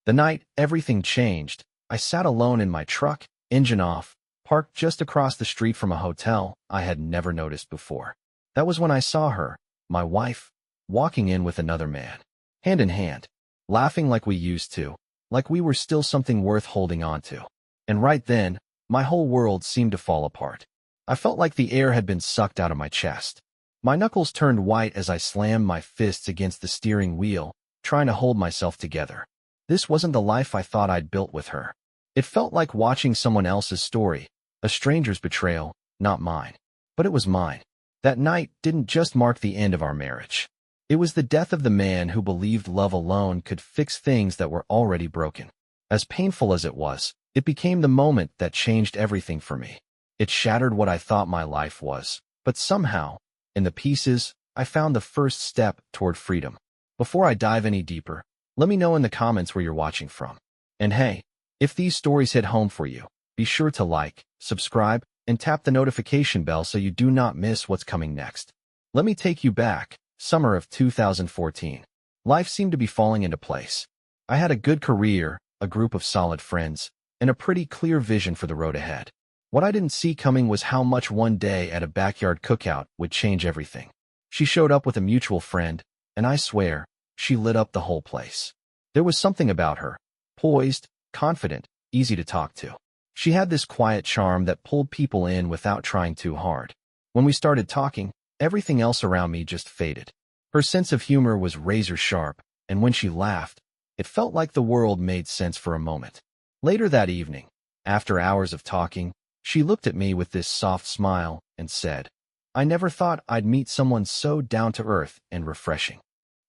The night everything changed, I sat alone in my truck, engine off, parked just across the street from a hotel I had never noticed before. That was when I saw her, my wife, walking in with another man, hand in hand, laughing like we used to, like we were still something worth holding on to. And right then, my whole world seemed to fall apart. I felt like the air had been sucked out of my chest. My knuckles turned white as I slammed my fists against the steering wheel, trying to hold myself together. This wasn't the life I thought I'd built with her. It felt like watching someone else's story, a stranger's betrayal, not mine. But it was mine. That night didn't just mark the end of our marriage. It was the death of the man who believed love alone could fix things that were already broken. As painful as it was, it became the moment that changed everything for me. It shattered what I thought my life was, but somehow, in the pieces, I found the first step toward freedom. Before I dive any deeper, let me know in the comments where you're watching from. And hey, if these stories hit home for you, be sure to like, subscribe, and tap the notification bell so you do not miss what's coming next. Let me take you back, summer of 2014. Life seemed to be falling into place. I had a good career, a group of solid friends, and a pretty clear vision for the road ahead. What I didn't see coming was how much one day at a backyard cookout would change everything. She showed up with a mutual friend, and I swear, she lit up the whole place. There was something about her, poised, confident, easy to talk to. She had this quiet charm that pulled people in without trying too hard. When we started talking, everything else around me just faded. Her sense of humor was razor sharp, and when she laughed, it felt like the world made sense for a moment. Later that evening, after hours of talking, she looked at me with this soft smile and said, "I never thought I'd meet someone so down-to-earth and refreshing."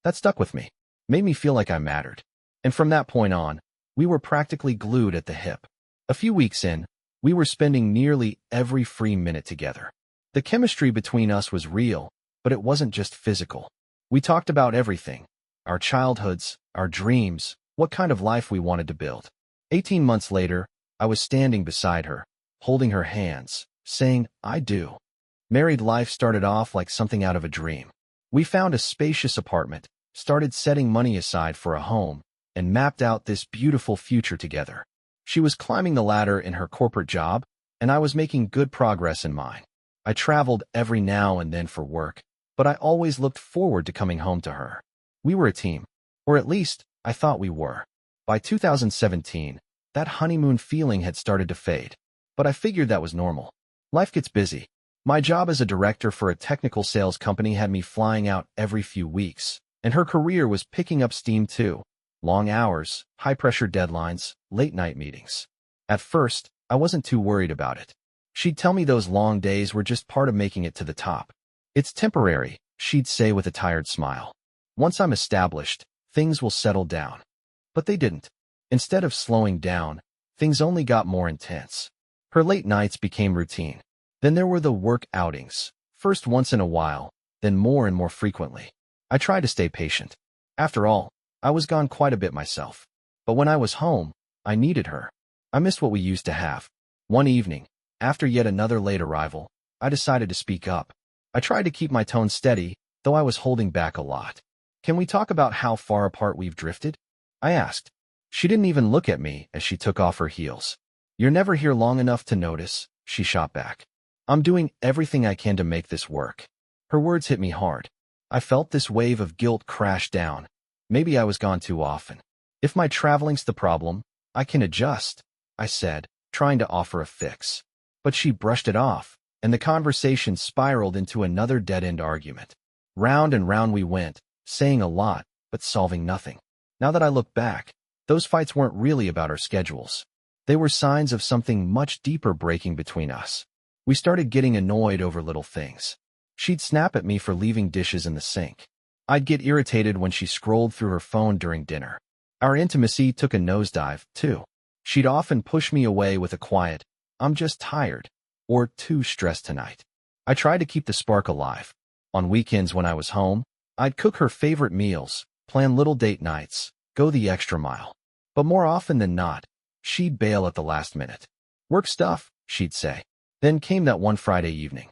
That stuck with me, made me feel like I mattered. And from that point on, we were practically glued at the hip. A few weeks in, we were spending nearly every free minute together. The chemistry between us was real, but it wasn't just physical. We talked about everything, our childhoods, our dreams, what kind of life we wanted to build. 18 months later, I was standing beside her, holding her hands, saying, "I do." Married life started off like something out of a dream. We found a spacious apartment, started setting money aside for a home, and mapped out this beautiful future together. She was climbing the ladder in her corporate job, and I was making good progress in mine. I traveled every now and then for work, but I always looked forward to coming home to her. We were a team, or at least, I thought we were. By 2017, that honeymoon feeling had started to fade, but I figured that was normal. Life gets busy. My job as a director for a technical sales company had me flying out every few weeks, and her career was picking up steam too. Long hours, high-pressure deadlines, late-night meetings. At first, I wasn't too worried about it. She'd tell me those long days were just part of making it to the top. "It's temporary," she'd say with a tired smile. "Once I'm established, things will settle down." But they didn't. Instead of slowing down, things only got more intense. Her late nights became routine. Then there were the work outings, first once in a while, then more and more frequently. I tried to stay patient. After all, I was gone quite a bit myself. But when I was home, I needed her. I missed what we used to have. One evening, after yet another late arrival, I decided to speak up. I tried to keep my tone steady, though I was holding back a lot. "Can we talk about how far apart we've drifted?" I asked. She didn't even look at me as she took off her heels. "You're never here long enough to notice," she shot back. "I'm doing everything I can to make this work." Her words hit me hard. I felt this wave of guilt crash down. Maybe I was gone too often. "If my traveling's the problem, I can adjust," I said, trying to offer a fix. But she brushed it off, and the conversation spiraled into another dead-end argument. Round and round we went, saying a lot, but solving nothing. Now that I look back, those fights weren't really about our schedules. They were signs of something much deeper breaking between us. We started getting annoyed over little things. She'd snap at me for leaving dishes in the sink. I'd get irritated when she scrolled through her phone during dinner. Our intimacy took a nosedive, too. She'd often push me away with a quiet, "I'm just tired," or "too stressed tonight." I tried to keep the spark alive. On weekends when I was home, I'd cook her favorite meals, plan little date nights, go the extra mile. But more often than not, she'd bail at the last minute. "Work stuff," she'd say. Then came that one Friday evening.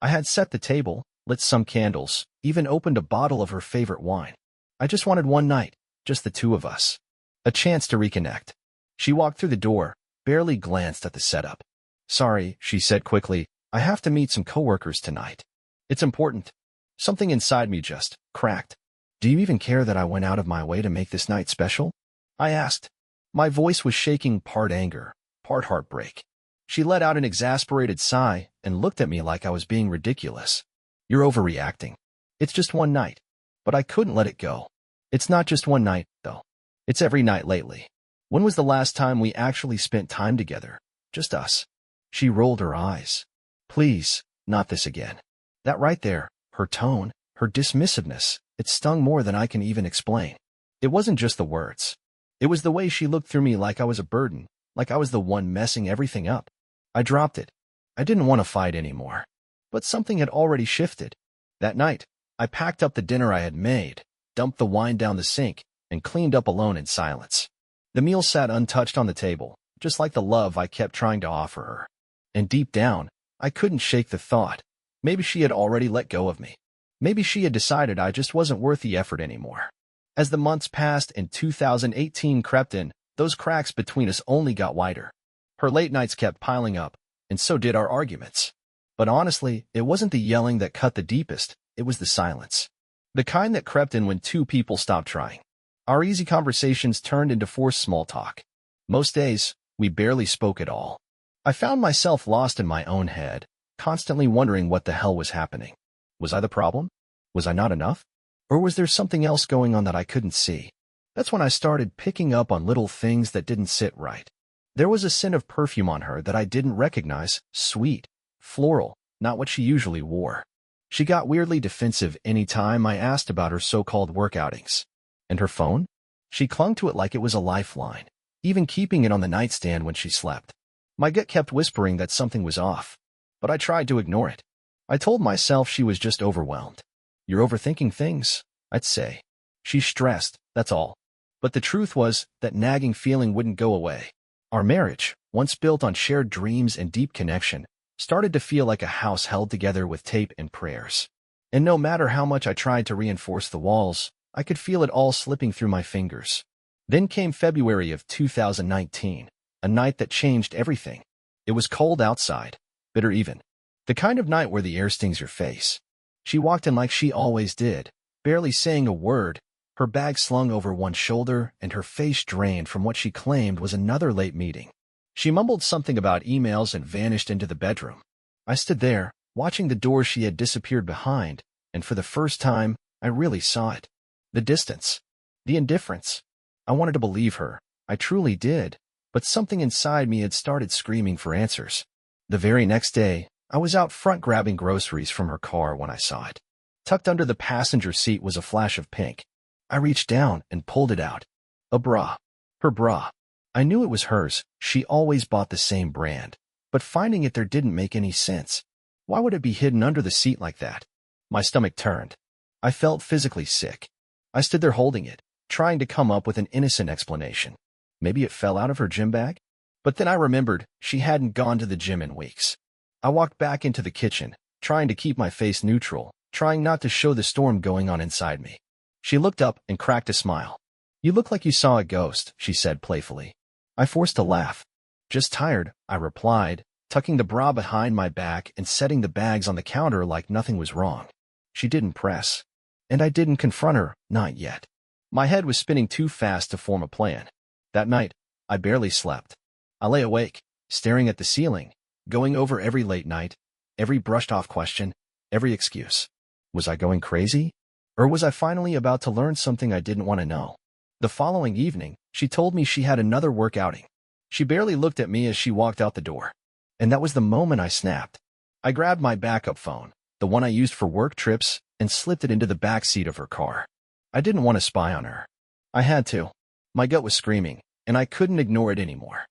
I had set the table, lit some candles, even opened a bottle of her favorite wine. I just wanted one night, just the two of us. A chance to reconnect. She walked through the door, barely glanced at the setup. "Sorry," she said quickly. "I have to meet some coworkers tonight. It's important." Something inside me just cracked. "Do you even care that I went out of my way to make this night special?" I asked. My voice was shaking, part anger, part heartbreak. She let out an exasperated sigh and looked at me like I was being ridiculous. "You're overreacting. It's just one night." But I couldn't let it go. "It's not just one night, though. It's every night lately. When was the last time we actually spent time together? Just us?" She rolled her eyes. "Please, not this again." That right there, her tone, her dismissiveness, it stung more than I can even explain. It wasn't just the words. It was the way she looked through me like I was a burden, like I was the one messing everything up. I dropped it. I didn't want to fight anymore. But something had already shifted. That night, I packed up the dinner I had made, dumped the wine down the sink, and cleaned up alone in silence. The meal sat untouched on the table, just like the love I kept trying to offer her. And deep down, I couldn't shake the thought. Maybe she had already let go of me. Maybe she had decided I just wasn't worth the effort anymore. As the months passed and 2018 crept in, those cracks between us only got wider. Her late nights kept piling up, and so did our arguments. But honestly, it wasn't the yelling that cut the deepest, it was the silence. The kind that crept in when two people stopped trying. Our easy conversations turned into forced small talk. Most days, we barely spoke at all. I found myself lost in my own head, constantly wondering what the hell was happening. Was I the problem? Was I not enough? Or was there something else going on that I couldn't see? That's when I started picking up on little things that didn't sit right. There was a scent of perfume on her that I didn't recognize, sweet, floral, not what she usually wore. She got weirdly defensive any time I asked about her so-called work outings. And her phone? She clung to it like it was a lifeline, even keeping it on the nightstand when she slept. My gut kept whispering that something was off, but I tried to ignore it. I told myself she was just overwhelmed. "You're overthinking things," I'd say. "She's stressed, that's all." But the truth was that nagging feeling wouldn't go away. Our marriage, once built on shared dreams and deep connection, started to feel like a house held together with tape and prayers. And no matter how much I tried to reinforce the walls, I could feel it all slipping through my fingers. Then came February of 2019, a night that changed everything. It was cold outside, bitter even. The kind of night where the air stings your face. She walked in like she always did, barely saying a word, her bag slung over one shoulder and her face drained from what she claimed was another late meeting. She mumbled something about emails and vanished into the bedroom. I stood there, watching the door she had disappeared behind, and for the first time, I really saw it. The distance. The indifference. I wanted to believe her. I truly did. But something inside me had started screaming for answers. The very next day, I was out front grabbing groceries from her car when I saw it. Tucked under the passenger seat was a flash of pink. I reached down and pulled it out. A bra. Her bra. I knew it was hers. She always bought the same brand. But finding it there didn't make any sense. Why would it be hidden under the seat like that? My stomach turned. I felt physically sick. I stood there holding it, trying to come up with an innocent explanation. Maybe it fell out of her gym bag? But then I remembered she hadn't gone to the gym in weeks. I walked back into the kitchen, trying to keep my face neutral, trying not to show the storm going on inside me. She looked up and cracked a smile. "You look like you saw a ghost," she said playfully. I forced a laugh. "Just tired," I replied, tucking the bra behind my back and setting the bags on the counter like nothing was wrong. She didn't press. And I didn't confront her, not yet. My head was spinning too fast to form a plan. That night, I barely slept. I lay awake, staring at the ceiling, going over every late night, every brushed-off question, every excuse. Was I going crazy? Or was I finally about to learn something I didn't want to know? The following evening, she told me she had another work outing. She barely looked at me as she walked out the door. And that was the moment I snapped. I grabbed my backup phone, the one I used for work trips, and slipped it into the back seat of her car. I didn't want to spy on her. I had to. My gut was screaming, and I couldn't ignore it anymore.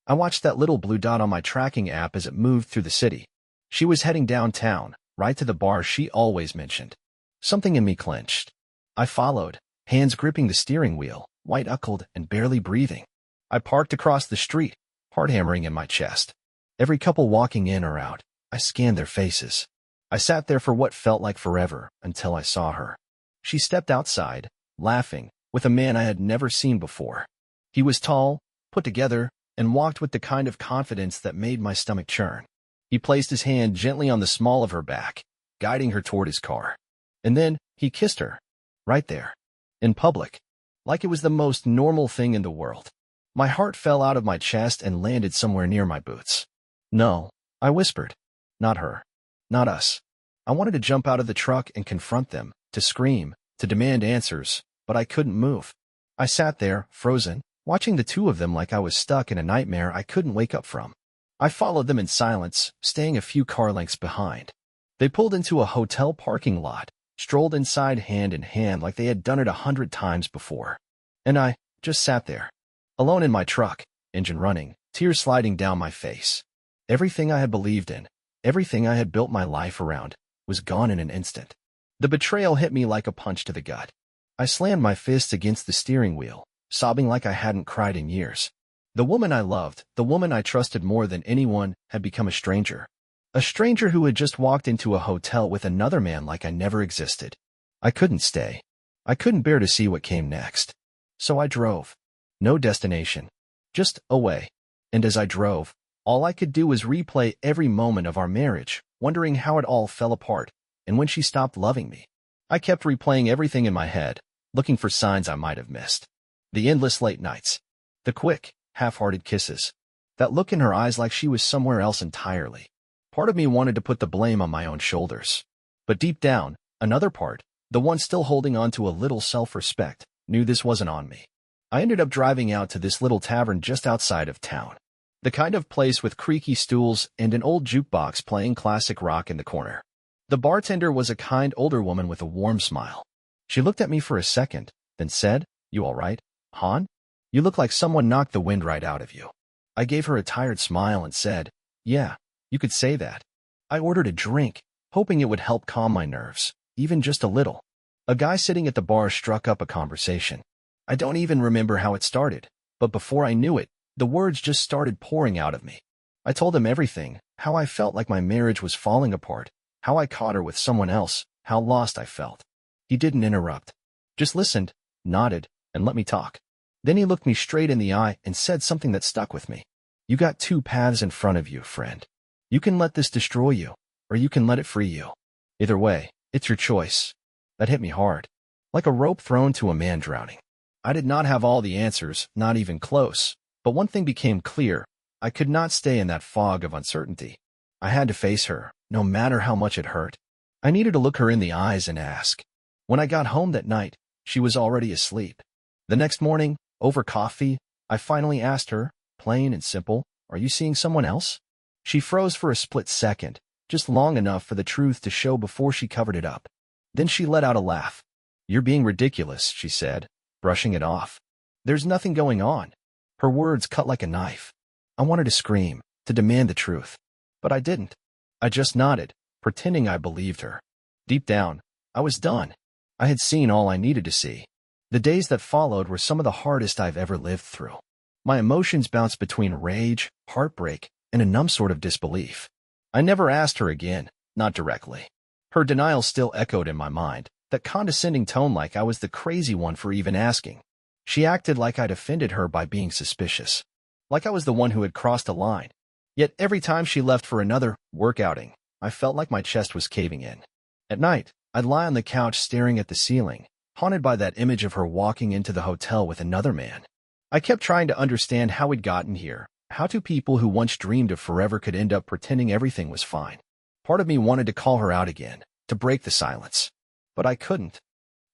I watched that little blue dot on my tracking app as it moved through the city. She was heading downtown, right to the bar she always mentioned. Something in me clenched. I followed, hands gripping the steering wheel, white-knuckled and barely breathing. I parked across the street, heart hammering in my chest. Every couple walking in or out, I scanned their faces. I sat there for what felt like forever until I saw her. She stepped outside, laughing, with a man I had never seen before. He was tall, put together, and walked with the kind of confidence that made my stomach churn. He placed his hand gently on the small of her back, guiding her toward his car. And then he kissed her. Right there. In public. Like it was the most normal thing in the world. My heart fell out of my chest and landed somewhere near my boots. No, I whispered. Not her. Not us. I wanted to jump out of the truck and confront them, to scream, to demand answers, but I couldn't move. I sat there, frozen, watching the two of them like I was stuck in a nightmare I couldn't wake up from. I followed them in silence, staying a few car lengths behind. They pulled into a hotel parking lot, strolled inside hand in hand like they had done it 100 times before. And I just sat there, alone in my truck, engine running, tears sliding down my face. Everything I had believed in, everything I had built my life around, was gone in an instant. The betrayal hit me like a punch to the gut. I slammed my fists against the steering wheel, sobbing like I hadn't cried in years. The woman I loved, the woman I trusted more than anyone, had become a stranger. A stranger who had just walked into a hotel with another man like I never existed. I couldn't stay. I couldn't bear to see what came next. So I drove. No destination. Just away. And as I drove, all I could do was replay every moment of our marriage, wondering how it all fell apart, and when she stopped loving me. I kept replaying everything in my head, looking for signs I might have missed. The endless late nights. The quick, half-hearted kisses. That look in her eyes like she was somewhere else entirely. Part of me wanted to put the blame on my own shoulders. But deep down, another part, the one still holding on to a little self-respect, knew this wasn't on me. I ended up driving out to this little tavern just outside of town. The kind of place with creaky stools and an old jukebox playing classic rock in the corner. The bartender was a kind older woman with a warm smile. She looked at me for a second, then said, "You all right, hon? You look like someone knocked the wind right out of you." I gave her a tired smile and said, "Yeah, you could say that." I ordered a drink, hoping it would help calm my nerves, even just a little. A guy sitting at the bar struck up a conversation. I don't even remember how it started, but before I knew it, the words just started pouring out of me. I told him everything, how I felt like my marriage was falling apart, how I caught her with someone else, how lost I felt. He didn't interrupt. Just listened, nodded, and let me talk. Then he looked me straight in the eye and said something that stuck with me. "You got two paths in front of you, friend. You can let this destroy you, or you can let it free you. Either way, it's your choice." That hit me hard. Like a rope thrown to a man drowning. I did not have all the answers, not even close. But one thing became clear. I could not stay in that fog of uncertainty. I had to face her, no matter how much it hurt. I needed to look her in the eyes and ask. When I got home that night, she was already asleep. The next morning, over coffee, I finally asked her, plain and simple, "Are you seeing someone else?" She froze for a split second, just long enough for the truth to show before she covered it up. Then she let out a laugh. "You're being ridiculous," she said, brushing it off. "There's nothing going on." Her words cut like a knife. I wanted to scream, to demand the truth. But I didn't. I just nodded, pretending I believed her. Deep down, I was done. I had seen all I needed to see. The days that followed were some of the hardest I've ever lived through. My emotions bounced between rage, heartbreak, and a numb sort of disbelief. I never asked her again, not directly. Her denial still echoed in my mind, that condescending tone like I was the crazy one for even asking. She acted like I'd offended her by being suspicious. Like I was the one who had crossed a line. Yet every time she left for another work outing, I felt like my chest was caving in. At night, I'd lie on the couch staring at the ceiling, haunted by that image of her walking into the hotel with another man. I kept trying to understand how we'd gotten here, how two people who once dreamed of forever could end up pretending everything was fine. Part of me wanted to call her out again, to break the silence. But I couldn't.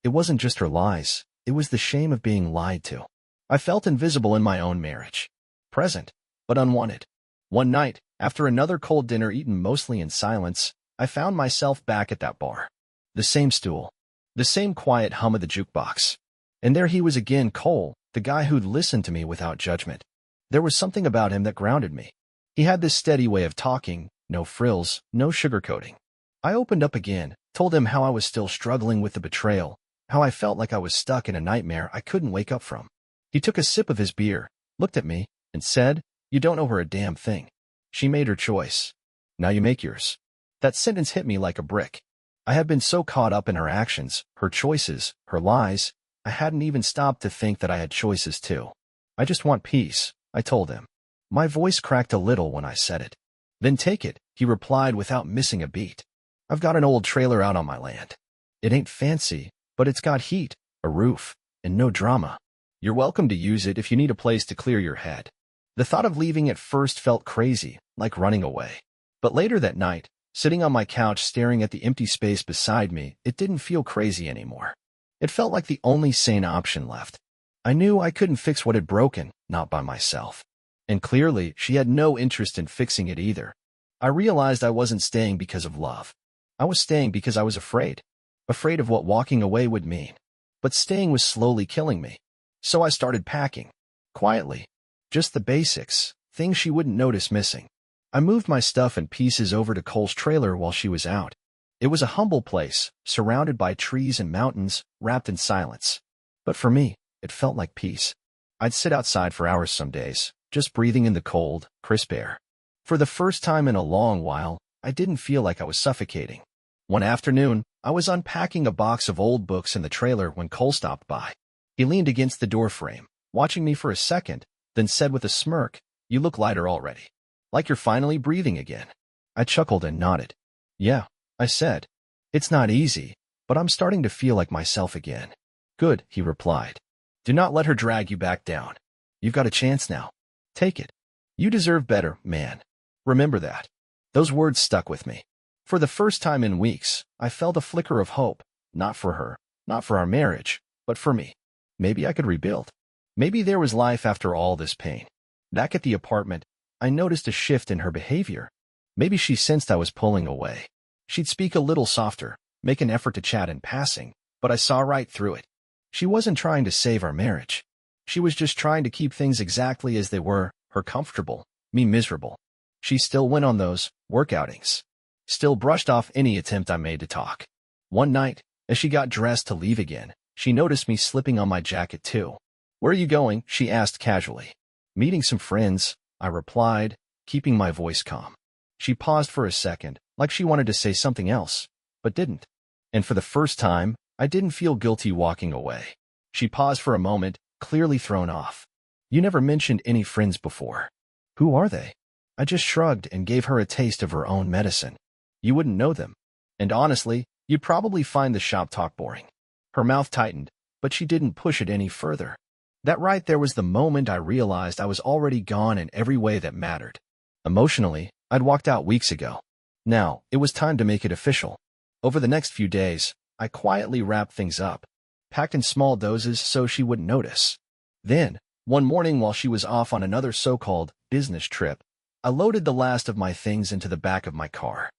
It wasn't just her lies, it was the shame of being lied to. I felt invisible in my own marriage. Present, but unwanted. One night, after another cold dinner eaten mostly in silence, I found myself back at that bar. The same stool. The same quiet hum of the jukebox. And there he was again, Cole, the guy who'd listened to me without judgment. There was something about him that grounded me. He had this steady way of talking, no frills, no sugarcoating. I opened up again, told him how I was still struggling with the betrayal, how I felt like I was stuck in a nightmare I couldn't wake up from. He took a sip of his beer, looked at me, and said, "You don't know her a damn thing. She made her choice. Now you make yours." That sentence hit me like a brick. I had been so caught up in her actions, her choices, her lies, I hadn't even stopped to think that I had choices too. I just want peace, I told him. My voice cracked a little when I said it. Then take it, he replied without missing a beat. I've got an old trailer out on my land. It ain't fancy, but it's got heat, a roof, and no drama. You're welcome to use it if you need a place to clear your head. The thought of leaving at first felt crazy, like running away. But later that night, sitting on my couch staring at the empty space beside me, it didn't feel crazy anymore. It felt like the only sane option left. I knew I couldn't fix what had broken, not by myself. And clearly, she had no interest in fixing it either. I realized I wasn't staying because of love. I was staying because I was afraid. Afraid of what walking away would mean. But staying was slowly killing me. So I started packing. Quietly. Just the basics, things she wouldn't notice missing. I moved my stuff and pieces over to Cole's trailer while she was out. It was a humble place, surrounded by trees and mountains, wrapped in silence. But for me, it felt like peace. I'd sit outside for hours some days, just breathing in the cold, crisp air. For the first time in a long while, I didn't feel like I was suffocating. One afternoon, I was unpacking a box of old books in the trailer when Cole stopped by. He leaned against the doorframe, watching me for a second, then said with a smirk, "You look lighter already. Like you're finally breathing again." I chuckled and nodded. "Yeah," I said. "It's not easy, but I'm starting to feel like myself again." "Good," he replied. "Do not let her drag you back down. You've got a chance now. Take it. You deserve better, man. Remember that." Those words stuck with me. For the first time in weeks, I felt a flicker of hope, not for her, not for our marriage, but for me. Maybe I could rebuild. Maybe there was life after all this pain. Back at the apartment, I noticed a shift in her behavior. Maybe she sensed I was pulling away. She'd speak a little softer, make an effort to chat in passing, but I saw right through it. She wasn't trying to save our marriage. She was just trying to keep things exactly as they were, her comfortable, me miserable. She still went on those work outings. Still brushed off any attempt I made to talk. One night, as she got dressed to leave again, she noticed me slipping on my jacket too. "Where are you going?" she asked casually. "Meeting some friends," I replied, keeping my voice calm. She paused for a second, like she wanted to say something else, but didn't. And for the first time, I didn't feel guilty walking away. She paused for a moment, clearly thrown off. "You never mentioned any friends before. Who are they?" I just shrugged and gave her a taste of her own medicine. "You wouldn't know them. And honestly, you'd probably find the shop talk boring." Her mouth tightened, but she didn't push it any further. That right there was the moment I realized I was already gone in every way that mattered. Emotionally, I'd walked out weeks ago. Now, it was time to make it official. Over the next few days, I quietly wrapped things up, packed in small doses so she wouldn't notice. Then, one morning while she was off on another so-called business trip, I loaded the last of my things into the back of my car.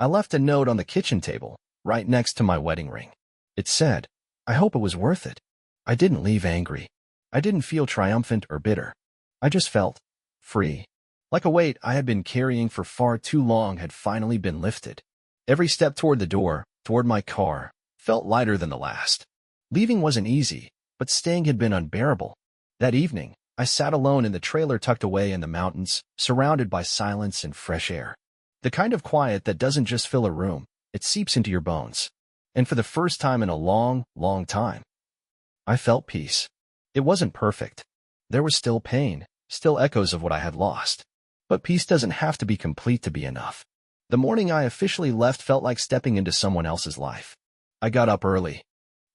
I left a note on the kitchen table, right next to my wedding ring. It said, "I hope it was worth it." I didn't leave angry. I didn't feel triumphant or bitter. I just felt free. Like a weight I had been carrying for far too long had finally been lifted. Every step toward the door, toward my car, felt lighter than the last. Leaving wasn't easy, but staying had been unbearable. That evening, I sat alone in the trailer tucked away in the mountains, surrounded by silence and fresh air. The kind of quiet that doesn't just fill a room, it seeps into your bones. And for the first time in a long, long time, I felt peace. It wasn't perfect. There was still pain, still echoes of what I had lost. But peace doesn't have to be complete to be enough. The morning I officially left felt like stepping into someone else's life. I got up early.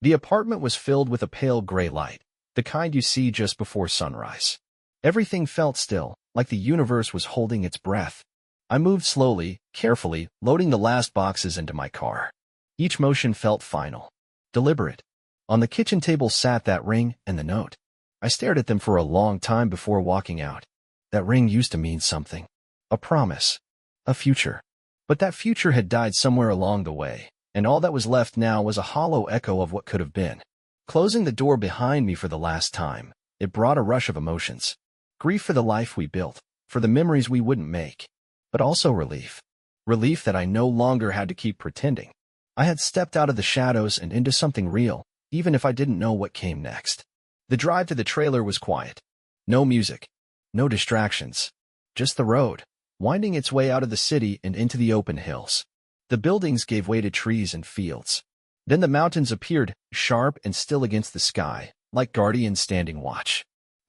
The apartment was filled with a pale gray light, the kind you see just before sunrise. Everything felt still, like the universe was holding its breath. I moved slowly, carefully, loading the last boxes into my car. Each motion felt final, deliberate. On the kitchen table sat that ring and the note. I stared at them for a long time before walking out. That ring used to mean something. A promise. A future. But that future had died somewhere along the way, and all that was left now was a hollow echo of what could have been. Closing the door behind me for the last time, it brought a rush of emotions. Grief for the life we built, for the memories we wouldn't make. But also relief. Relief that I no longer had to keep pretending. I had stepped out of the shadows and into something real, even if I didn't know what came next. The drive to the trailer was quiet. No music. No distractions. Just the road, winding its way out of the city and into the open hills. The buildings gave way to trees and fields. Then the mountains appeared, sharp and still against the sky, like guardians standing watch.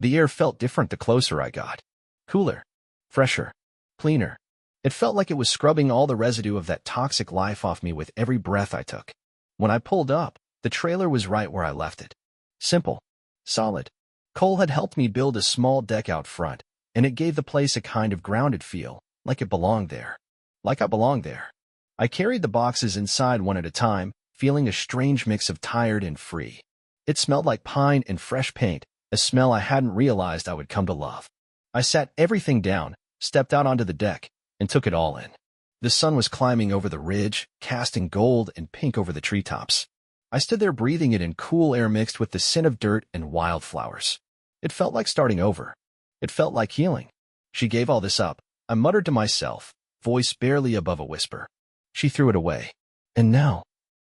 The air felt different the closer I got. Cooler, fresher, cleaner. It felt like it was scrubbing all the residue of that toxic life off me with every breath I took. When I pulled up, the trailer was right where I left it. Simple. Solid. Cole had helped me build a small deck out front, and it gave the place a kind of grounded feel, like it belonged there. Like I belonged there. I carried the boxes inside one at a time, feeling a strange mix of tired and free. It smelled like pine and fresh paint, a smell I hadn't realized I would come to love. I sat everything down, stepped out onto the deck, and took it all in. The sun was climbing over the ridge, casting gold and pink over the treetops. I stood there breathing it in cool air mixed with the scent of dirt and wildflowers. It felt like starting over. It felt like healing. She gave all this up, I muttered to myself, voice barely above a whisper. She threw it away. And now,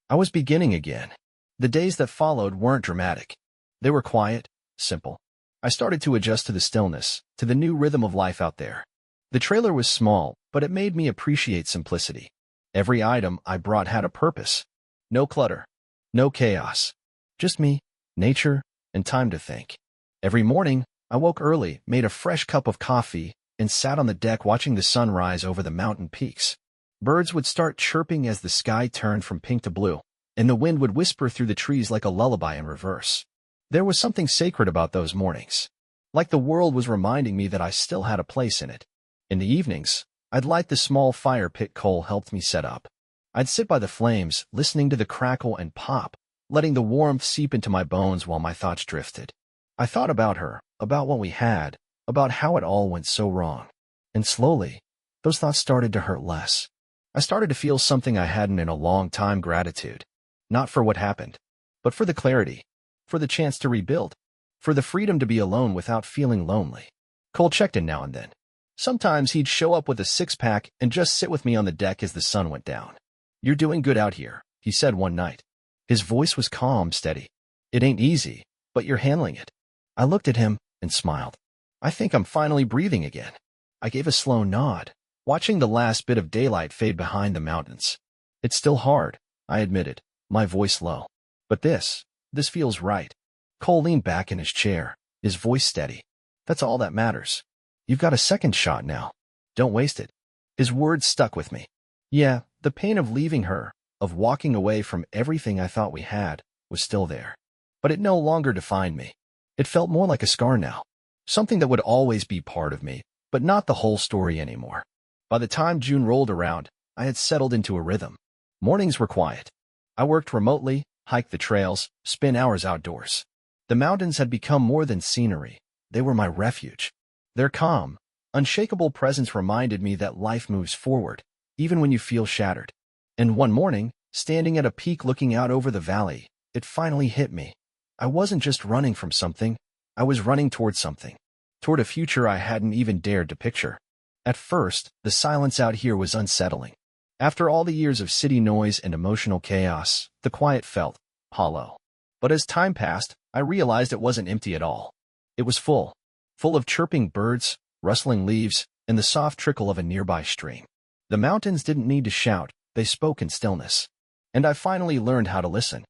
I was beginning again. The days that followed weren't dramatic. They were quiet, simple. I started to adjust to the stillness, to the new rhythm of life out there. The trailer was small, but it made me appreciate simplicity. Every item I brought had a purpose. No clutter. No chaos. Just me, nature, and time to think. Every morning, I woke early, made a fresh cup of coffee, and sat on the deck watching the sun rise over the mountain peaks. Birds would start chirping as the sky turned from pink to blue, and the wind would whisper through the trees like a lullaby in reverse. There was something sacred about those mornings. Like the world was reminding me that I still had a place in it. In the evenings, I'd light the small fire pit Cole helped me set up. I'd sit by the flames, listening to the crackle and pop, letting the warmth seep into my bones while my thoughts drifted. I thought about her, about what we had, about how it all went so wrong. And slowly, those thoughts started to hurt less. I started to feel something I hadn't in a long time: gratitude. Not for what happened, but for the clarity, for the chance to rebuild, for the freedom to be alone without feeling lonely. Cole checked in now and then. Sometimes he'd show up with a six-pack and just sit with me on the deck as the sun went down. "You're doing good out here," he said one night. His voice was calm, steady. "It ain't easy, but you're handling it." I looked at him and smiled. "I think I'm finally breathing again." I gave a slow nod, watching the last bit of daylight fade behind the mountains. "It's still hard," I admitted, my voice low. "But this feels right." Cole leaned back in his chair, his voice steady. "That's all that matters. You've got a second shot now. Don't waste it." His words stuck with me. Yeah, the pain of leaving her, of walking away from everything I thought we had, was still there. But it no longer defined me. It felt more like a scar now. Something that would always be part of me, but not the whole story anymore. By the time June rolled around, I had settled into a rhythm. Mornings were quiet. I worked remotely, hiked the trails, spent hours outdoors. The mountains had become more than scenery. They were my refuge. Their calm, unshakable presence reminded me that life moves forward, even when you feel shattered. And one morning, standing at a peak looking out over the valley, it finally hit me. I wasn't just running from something. I was running toward something. Toward a future I hadn't even dared to picture. At first, the silence out here was unsettling. After all the years of city noise and emotional chaos, the quiet felt hollow. But as time passed, I realized it wasn't empty at all. It was full of chirping birds, rustling leaves, and the soft trickle of a nearby stream. The mountains didn't need to shout, they spoke in stillness. And I finally learned how to listen.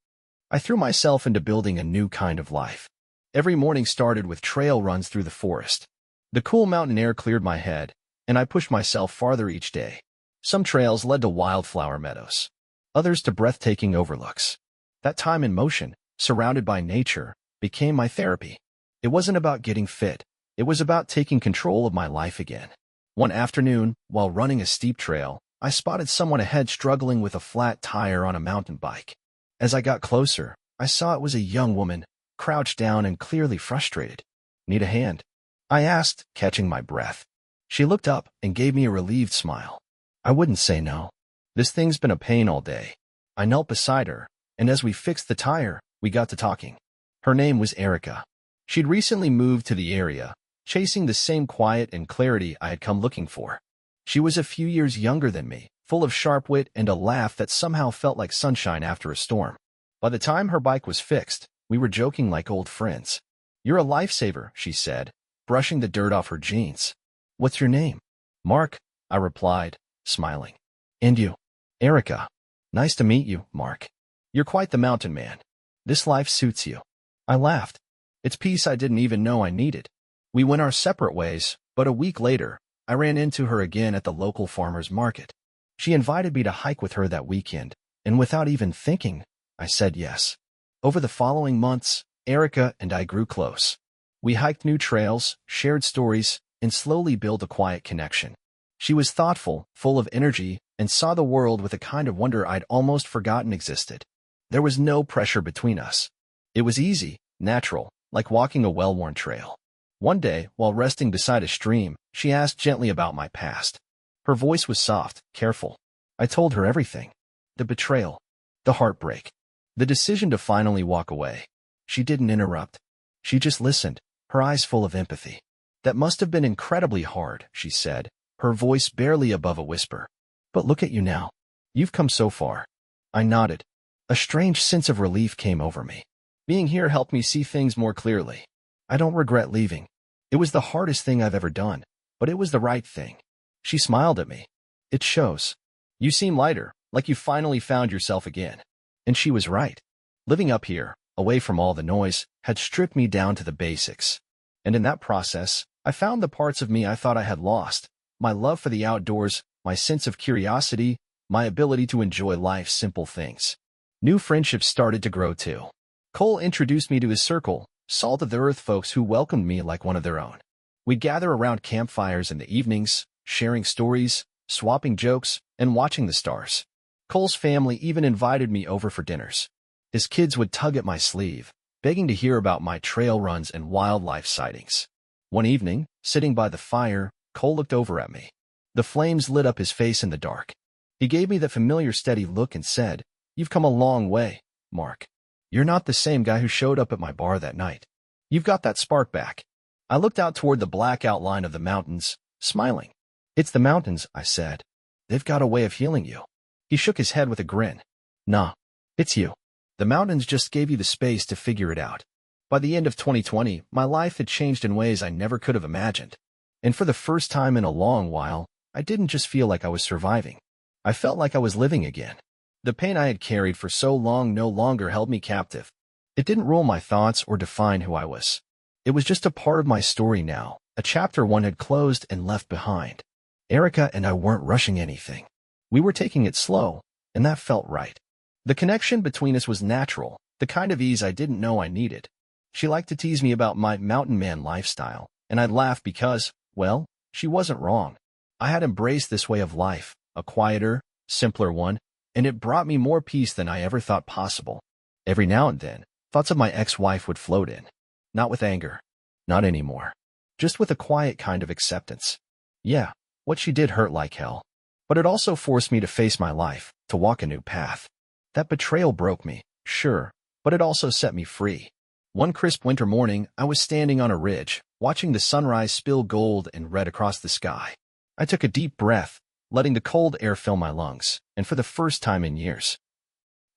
I threw myself into building a new kind of life. Every morning started with trail runs through the forest. The cool mountain air cleared my head, and I pushed myself farther each day. Some trails led to wildflower meadows, others to breathtaking overlooks. That time in motion, surrounded by nature, became my therapy. It wasn't about getting fit. It was about taking control of my life again. One afternoon, while running a steep trail, I spotted someone ahead struggling with a flat tire on a mountain bike. As I got closer, I saw it was a young woman, crouched down and clearly frustrated. "Need a hand?" I asked, catching my breath. She looked up and gave me a relieved smile. I wouldn't say no. This thing's been a pain all day. I knelt beside her, and as we fixed the tire, we got to talking. Her name was Erica. She'd recently moved to the area, chasing the same quiet and clarity I had come looking for. She was a few years younger than me, full of sharp wit and a laugh that somehow felt like sunshine after a storm. By the time her bike was fixed, we were joking like old friends. "You're a lifesaver," she said, brushing the dirt off her jeans. "What's your name?" "Mark," I replied, smiling. "And you?" "Erica." "Nice to meet you, Mark. You're quite the mountain man. This life suits you." I laughed. It's peace I didn't even know I needed. We went our separate ways, but a week later, I ran into her again at the local farmer's market. She invited me to hike with her that weekend, and without even thinking, I said yes. Over the following months, Erica and I grew close. We hiked new trails, shared stories, and slowly built a quiet connection. She was thoughtful, full of energy, and saw the world with a kind of wonder I'd almost forgotten existed. There was no pressure between us. It was easy, natural, like walking a well-worn trail. One day, while resting beside a stream, she asked gently about my past. Her voice was soft, careful. I told her everything. The betrayal, the heartbreak, the decision to finally walk away. She didn't interrupt. She just listened, her eyes full of empathy. That must have been incredibly hard, she said, her voice barely above a whisper. But look at you now. You've come so far. I nodded. A strange sense of relief came over me. Being here helped me see things more clearly. I don't regret leaving. It was the hardest thing I've ever done, but it was the right thing. She smiled at me. It shows. You seem lighter, like you finally found yourself again. And she was right. Living up here, away from all the noise, had stripped me down to the basics. And in that process, I found the parts of me I thought I had lost. My love for the outdoors, my sense of curiosity, my ability to enjoy life's simple things. New friendships started to grow too. Cole introduced me to his circle, salt-of-the-earth folks who welcomed me like one of their own. We'd gather around campfires in the evenings, sharing stories, swapping jokes, and watching the stars. Cole's family even invited me over for dinners. His kids would tug at my sleeve, begging to hear about my trail runs and wildlife sightings. One evening, sitting by the fire, Cole looked over at me. The flames lit up his face in the dark. He gave me the familiar steady look and said, "You've come a long way, Mark. You're not the same guy who showed up at my bar that night. You've got that spark back." I looked out toward the black outline of the mountains, smiling. "It's the mountains," I said. "They've got a way of healing you." He shook his head with a grin. "Nah, it's you. The mountains just gave you the space to figure it out." By the end of 2020, my life had changed in ways I never could have imagined. And for the first time in a long while, I didn't just feel like I was surviving. I felt like I was living again. The pain I had carried for so long no longer held me captive. It didn't rule my thoughts or define who I was. It was just a part of my story now, a chapter one had closed and left behind. Erica and I weren't rushing anything. We were taking it slow, and that felt right. The connection between us was natural, the kind of ease I didn't know I needed. She liked to tease me about my mountain man lifestyle, and I'd laugh because, well, she wasn't wrong. I had embraced this way of life, a quieter, simpler one, and it brought me more peace than I ever thought possible. Every now and then, thoughts of my ex-wife would float in. Not with anger. Not anymore. Just with a quiet kind of acceptance. Yeah, what she did hurt like hell. But it also forced me to face my life, to walk a new path. That betrayal broke me, sure, but it also set me free. One crisp winter morning, I was standing on a ridge, watching the sunrise spill gold and red across the sky. I took a deep breath, letting the cold air fill my lungs, and for the first time in years,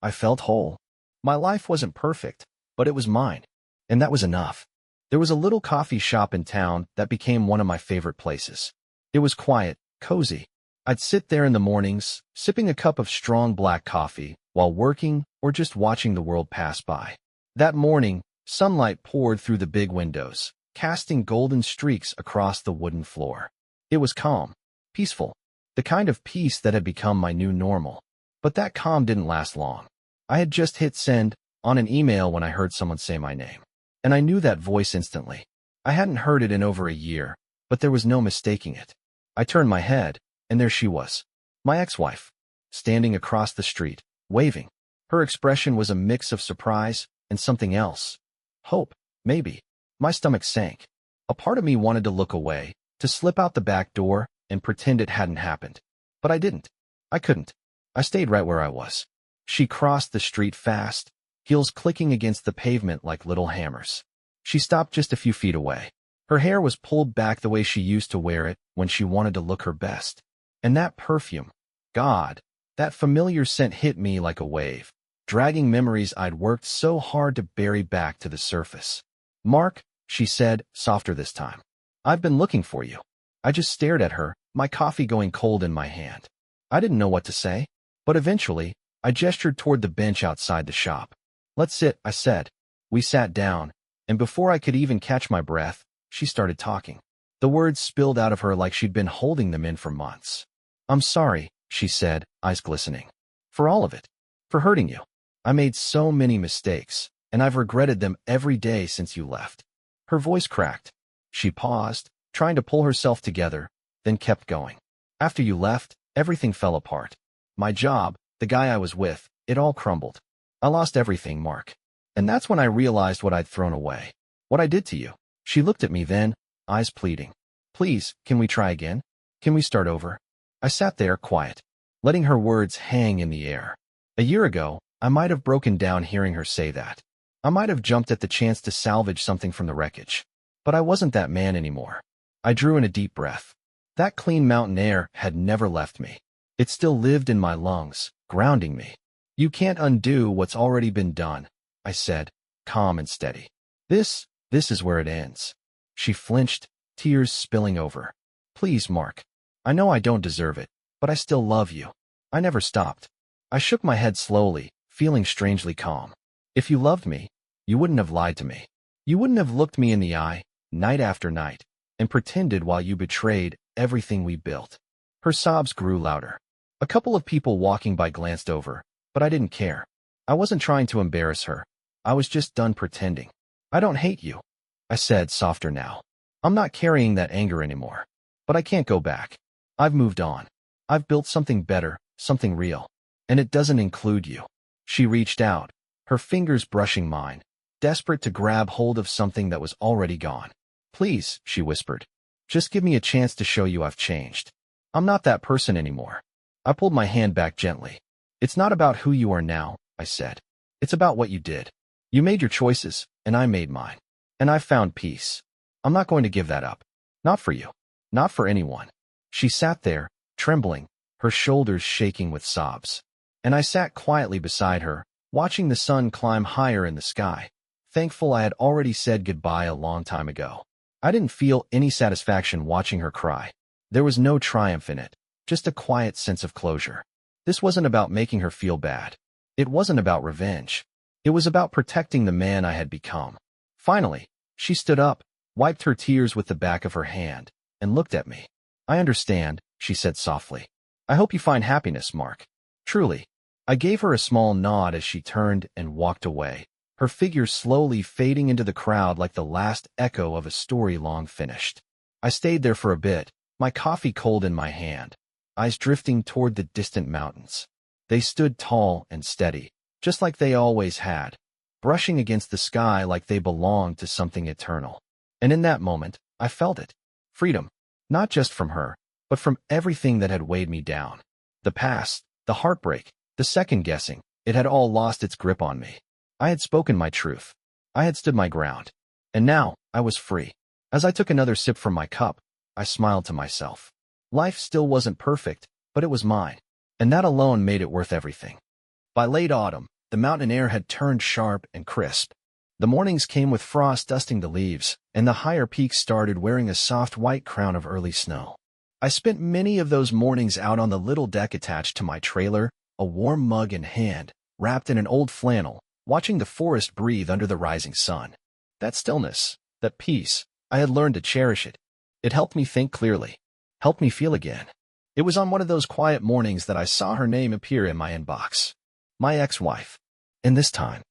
I felt whole. My life wasn't perfect, but it was mine, and that was enough. There was a little coffee shop in town that became one of my favorite places. It was quiet, cozy. I'd sit there in the mornings, sipping a cup of strong black coffee, while working or just watching the world pass by. That morning, sunlight poured through the big windows, casting golden streaks across the wooden floor. It was calm, peaceful, the kind of peace that had become my new normal. But that calm didn't last long. I had just hit send on an email when I heard someone say my name. And I knew that voice instantly. I hadn't heard it in over a year, but there was no mistaking it. I turned my head, and there she was, my ex-wife, standing across the street, waving. Her expression was a mix of surprise and something else. Hope, maybe. My stomach sank. A part of me wanted to look away, to slip out the back door and pretend it hadn't happened. But I didn't. I couldn't. I stayed right where I was. She crossed the street fast, heels clicking against the pavement like little hammers. She stopped just a few feet away. Her hair was pulled back the way she used to wear it when she wanted to look her best. And that perfume, God, that familiar scent hit me like a wave, dragging memories I'd worked so hard to bury back to the surface. "Mark," she said, softer this time. "I've been looking for you." I just stared at her, my coffee going cold in my hand. I didn't know what to say, but eventually, I gestured toward the bench outside the shop. "Let's sit," I said. We sat down, And before I could even catch my breath, she started talking. The words spilled out of her like she'd been holding them in for months. "I'm sorry," she said, eyes glistening. "For all of it. For hurting you. I made so many mistakes, and I've regretted them every day since you left." Her voice cracked. She paused, trying to pull herself together, then kept going. "After you left, everything fell apart. My job, the guy I was with, it all crumbled. I lost everything, Mark. And that's when I realized what I'd thrown away. What I did to you." She looked at me then, eyes pleading. "Please, can we try again? Can we start over?" I sat there, quiet, letting her words hang in the air. A year ago, I might have broken down hearing her say that. I might have jumped at the chance to salvage something from the wreckage. But I wasn't that man anymore. I drew in a deep breath. That clean mountain air had never left me. It still lived in my lungs, grounding me. "You can't undo what's already been done," I said, calm and steady. This is where it ends." She flinched, tears spilling over. "Please, Mark. I know I don't deserve it, but I still love you. I never stopped." I shook my head slowly, feeling strangely calm. "If you loved me, you wouldn't have lied to me. You wouldn't have looked me in the eye, night after night, and pretended while you betrayed everything we built." Her sobs grew louder. A couple of people walking by glanced over, but I didn't care. I wasn't trying to embarrass her. I was just done pretending. "I don't hate you," I said, softer now. "I'm not carrying that anger anymore. But I can't go back. I've moved on. I've built something better, something real. And it doesn't include you." She reached out, her fingers brushing mine, desperate to grab hold of something that was already gone. "Please," she whispered. "Just give me a chance to show you I've changed. I'm not that person anymore." I pulled my hand back gently. "It's not about who you are now," I said. "It's about what you did. You made your choices, and I made mine. And I found peace. I'm not going to give that up. Not for you. Not for anyone." She sat there, trembling, her shoulders shaking with sobs. And I sat quietly beside her, watching the sun climb higher in the sky, thankful I had already said goodbye a long time ago. I didn't feel any satisfaction watching her cry. There was no triumph in it, just a quiet sense of closure. This wasn't about making her feel bad. It wasn't about revenge. It was about protecting the man I had become. Finally, she stood up, wiped her tears with the back of her hand, and looked at me. "I understand," she said softly. "I hope you find happiness, Mark. Truly." I gave her a small nod as she turned and walked away, her figure slowly fading into the crowd like the last echo of a story long finished. I stayed there for a bit, my coffee cold in my hand, eyes drifting toward the distant mountains. They stood tall and steady, just like they always had, brushing against the sky like they belonged to something eternal. And in that moment, I felt it. Freedom. Not just from her, but from everything that had weighed me down. The past, the heartbreak, the second-guessing, it had all lost its grip on me. I had spoken my truth. I had stood my ground. And now, I was free. As I took another sip from my cup, I smiled to myself. Life still wasn't perfect, but it was mine. And that alone made it worth everything. By late autumn, the mountain air had turned sharp and crisp. The mornings came with frost dusting the leaves, and the higher peaks started wearing a soft white crown of early snow. I spent many of those mornings out on the little deck attached to my trailer, a warm mug in hand, wrapped in an old flannel, watching the forest breathe under the rising sun. That stillness, that peace, I had learned to cherish it. It helped me think clearly, helped me feel again. It was on one of those quiet mornings that I saw her name appear in my inbox. My ex-wife. And this time,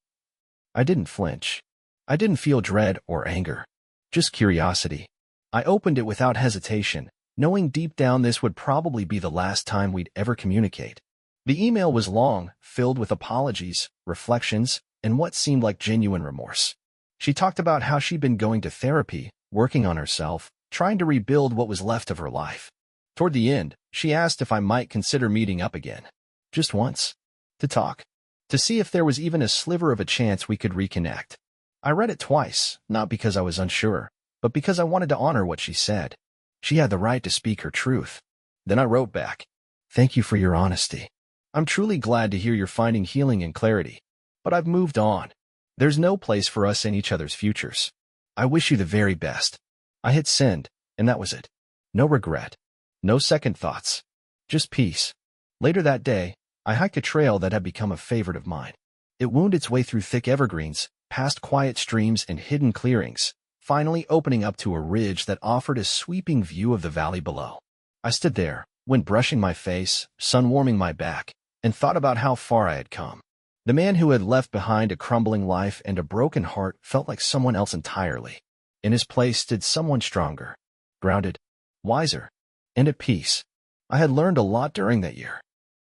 I didn't flinch. I didn't feel dread or anger, just curiosity. I opened it without hesitation, knowing deep down this would probably be the last time we'd ever communicate. The email was long, filled with apologies, reflections, and what seemed like genuine remorse. She talked about how she'd been going to therapy, working on herself, trying to rebuild what was left of her life. Toward the end, she asked if I might consider meeting up again. Just once. To talk. To see if there was even a sliver of a chance we could reconnect. I read it twice, not because I was unsure, but because I wanted to honor what she said. She had the right to speak her truth. Then I wrote back. "Thank you for your honesty. I'm truly glad to hear you're finding healing and clarity. But I've moved on. There's no place for us in each other's futures. I wish you the very best." I hit send, and that was it. No regret. No second thoughts. Just peace. Later that day, I hiked a trail that had become a favorite of mine. It wound its way through thick evergreens, past quiet streams and hidden clearings, finally opening up to a ridge that offered a sweeping view of the valley below. I stood there, wind brushing my face, sun warming my back, and thought about how far I had come. The man who had left behind a crumbling life and a broken heart felt like someone else entirely. In his place stood someone stronger, grounded, wiser, and at peace. I had learned a lot during that year.